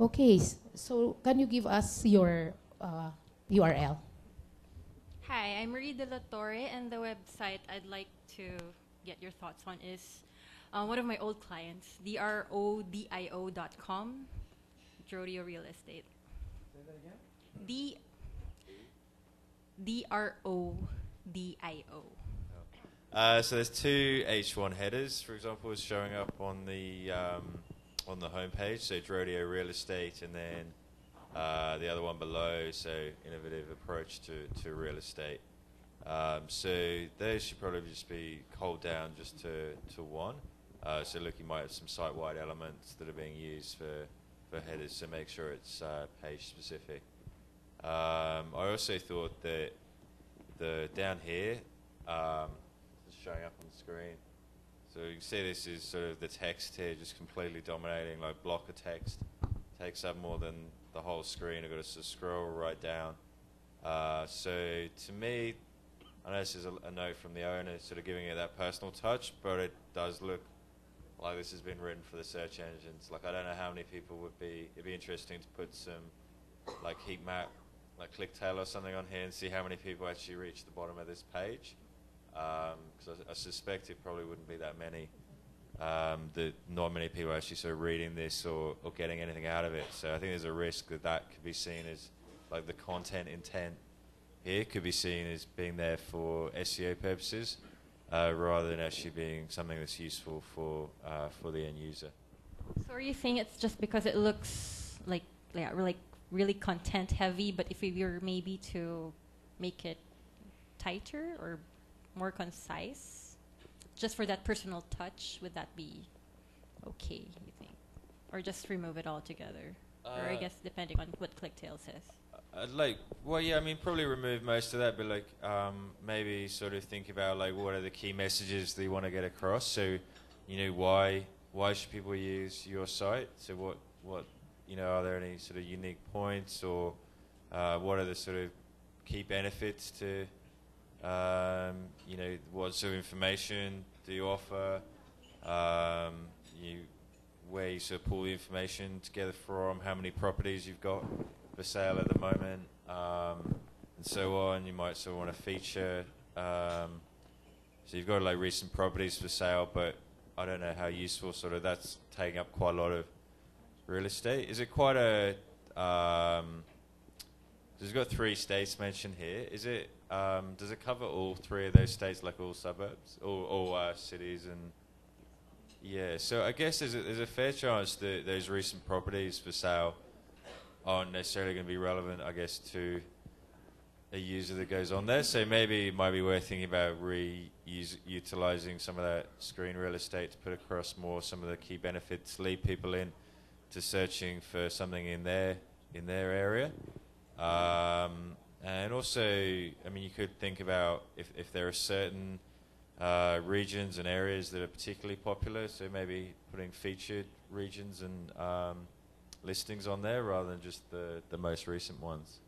Okay, so can you give us your URL? Hi, I'm Marie De La Torre, and the website I'd like to get your thoughts on is one of my old clients, drodio.com, Drodio Real Estate. Say that again? D DRODIO. So there's two H1 headers, for example, is showing up on the homepage. So Drodio Real Estate, and then the other one below, so innovative approach to real estate. So those should probably just be culled down just to one. So look, you might have some site-wide elements that are being used for headers, so make sure it's page specific. I also thought that the down here, it's showing up on the screen. So you can see this is sort of the text here just completely dominating, like block of text. Takes up more than the whole screen. I've got to sort of scroll right down. So to me, I know this is a note from the owner sort of giving it that personal touch, but it does look like this has been written for the search engines. Like I don't know how many people it'd be interesting to put some like heat map, like ClickTail or something on here and see how many people actually reach the bottom of this page. Because I suspect it probably wouldn't be that many. That not many people are actually sort of reading this or getting anything out of it. So I think there's a risk that could be seen as like the content intent here could be seen as being there for SEO purposes rather than actually being something that's useful for the end user. So are you saying it's just because it looks like really content heavy, but if you were maybe to make it tighter or more concise, just for that personal touch, would that be okay, you think? Or just remove it altogether? Or I guess depending on what ClickTail says. Probably remove most of that, but maybe sort of think about like what are the key messages that you want to get across. So, why should people use your site? So what are there any sort of unique points, or what are the sort of key benefits to what sort of information do you offer? Where you sort of pull the information together from, how many properties you've got for sale at the moment, and so on. You might sort of want to feature. So you've got like recent properties for sale, but I don't know how useful sort of that's taking up quite a lot of real estate. Is it quite a? There's got 3 states mentioned here. Is it? Does it cover all 3 of those states, like all suburbs, all cities, and yeah? So I guess there's a fair chance that those recent properties for sale aren't necessarily going to be relevant, I guess, to a user that goes on there. So maybe it might be worth thinking about utilizing some of that screen real estate to put across more some of the key benefits, lead people in to searching for something in their area. And also, you could think about if there are certain regions and areas that are particularly popular, so maybe putting featured regions and listings on there rather than just the most recent ones.